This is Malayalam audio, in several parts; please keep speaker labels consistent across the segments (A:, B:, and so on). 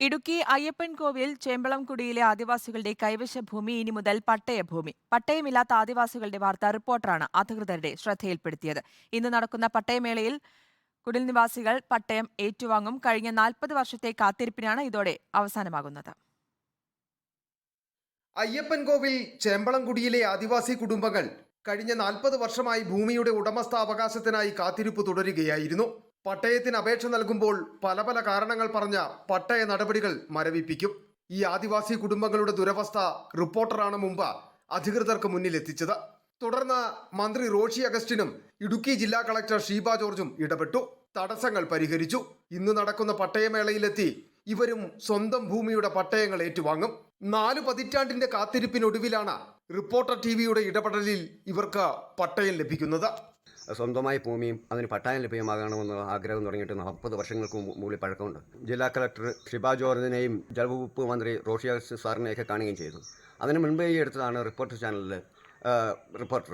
A: ഇടുക്കി അയ്യപ്പൻകോവിൽ ചേമ്പളംകുടിയിലെ ആദിവാസികളുടെ കൈവശ ഭൂമി ഇനി മുതൽ പട്ടയഭൂമി. പട്ടയമില്ലാത്ത ആദിവാസികളുടെ വാർത്ത റിപ്പോർട്ടറാണ് അധികൃതരുടെ ശ്രദ്ധയിൽപ്പെടുത്തിയത്. ഇന്ന് നടക്കുന്ന പട്ടയമേളയിൽ കുടിൽനിവാസികൾ പട്ടയം ഏറ്റുവാങ്ങും. കഴിഞ്ഞ 40 വർഷത്തെ കാത്തിരിപ്പിനാണ് ഇതോടെ അവസാനമാകുന്നത്.
B: അയ്യപ്പൻകോവിൽ ചേമ്പളംകുടിയിലെ ആദിവാസി കുടുംബങ്ങൾ കഴിഞ്ഞ 40 വർഷമായി ഭൂമിയുടെ ഉടമസ്ഥാവകാശത്തിനായി കാത്തിരിപ്പ് തുടരുകയായിരുന്നു. പട്ടയത്തിന് അപേക്ഷ നൽകുമ്പോൾ പല കാരണങ്ങൾ പറഞ്ഞ പട്ടയ നടപടികൾ മരവിപ്പിക്കും. ഈ ആദിവാസി കുടുംബങ്ങളുടെ ദുരവസ്ഥ റിപ്പോർട്ടറാണ് മുമ്പ് അധികൃതർക്ക് മുന്നിലെത്തിച്ചത്. തുടർന്ന് മന്ത്രി റോഷി അഗസ്റ്റിനും ഇടുക്കി ജില്ലാ കളക്ടർ ഷീബ ജോർജും ഇടപെട്ടു. തടസ്സങ്ങൾ പരിഹരിച്ചു. ഇന്ന് നടക്കുന്ന പട്ടയമേളയിലെത്തി ഇവരും സ്വന്തം ഭൂമിയുടെ പട്ടയങ്ങൾ ഏറ്റുവാങ്ങും. 4 പതിറ്റാണ്ടിന്റെ കാത്തിരിപ്പിനൊടുവിലാണ് റിപ്പോർട്ടർ ടിവിയുടെ ഇടപെടലിൽ ഇവർക്ക് പട്ടയം ലഭിക്കുന്നത്.
C: സ്വന്തമായി ഭൂമിയും അതിന് പട്ടയം ലഭ്യമാകണമെന്ന ആഗ്രഹം തുടങ്ങിയിട്ട് 40 വർഷങ്ങൾക്ക് മുകളിൽ പഴക്കമുണ്ട്. ജില്ലാ കളക്ടർ ഷിബ ജോർജിനെയും ജലവകുപ്പ് മന്ത്രി റോഷി അഗസ്റ്റിൻ സാറിനെയൊക്കെ കാണുകയും ചെയ്തു. അതിന് മുൻപേ ഈ എടുത്തതാണ് റിപ്പോർട്ടർ ചാനലിൽ റിപ്പോർട്ടർ.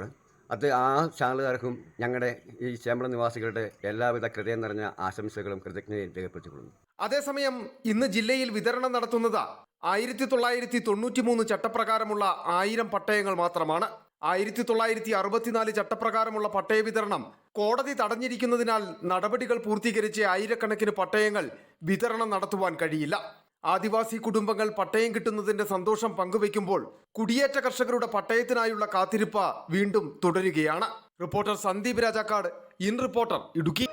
C: ആ ചാനലുകാർക്കും ഞങ്ങളുടെ ഈ ചേമ്പളം നിവാസികളുടെ എല്ലാവിധ ഹൃദയം നിറഞ്ഞ ആശംസകളും കൃതജ്ഞതയും രേഖപ്പെടുത്തിക്കൊള്ളുന്നു.
B: അതേസമയം ഇന്ന് ജില്ലയിൽ വിതരണം നടത്തുന്നത് 1993 ചട്ടപ്രകാരമുള്ള 1000 പട്ടയങ്ങൾ മാത്രമാണ്. 1964 ചട്ടപ്രകാരമുള്ള പട്ടയ വിതരണം കോടതി തടഞ്ഞിരിക്കുന്നതിനാൽ നടപടികൾ പൂർത്തീകരിച്ച് ആയിരക്കണക്കിന് പട്ടയങ്ങൾ വിതരണം നടത്തുവാൻ കഴിയില്ല. ആദിവാസി കുടുംബങ്ങൾ പട്ടയം കിട്ടുന്നതിന്റെ സന്തോഷം പങ്കുവയ്ക്കുമ്പോൾ കുടിയേറ്റ കർഷകരുടെ പട്ടയത്തിനായുള്ള കാത്തിരിപ്പ് വീണ്ടും തുടരുകയാണ്. Reporter Sandeep Rajakkad, in reporter, Idukki.